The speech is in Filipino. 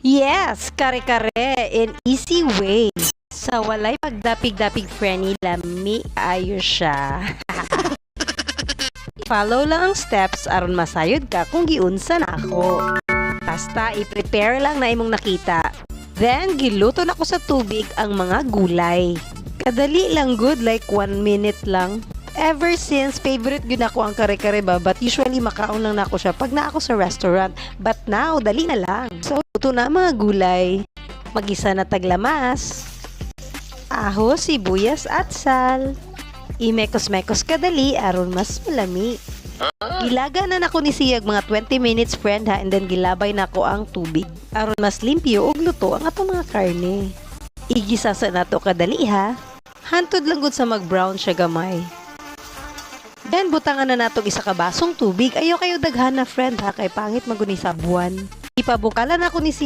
Yes, kare-kare in easy way. Sa walay pagdapig-dapig friendly lami ayo siya. Follow lang ang steps aron masayod ka kung giunsa na ako. Basta i-prepare lang na imong nakita. Then giluto na ko sa tubig ang mga gulay. Kadali lang good, like 1 minute lang. Ever since, favorite yun ako ang kare-kare ba, but usually makaon lang na ako siya pag na ako sa restaurant. But now, dali na lang. So, luto na ang mga gulay. Magisa na taglamas. Ahos, sibuyas at sal. Imekos-mekos kadali aron mas malami. Gilaga na nako ni siyag mga 20 minutes friend ha, and then gilabay na ko ang tubig. Aron mas limpyo og luto ang atong mga karne. Igisa sa nato kadali ha. Hantod lang gud sa mag-brown siya gamay. Then butangan na nato isa ka basong tubig. Ayaw kayo daghan na friend ha, kay pangit maguni sa buwan. Ipabukalan ako ni siya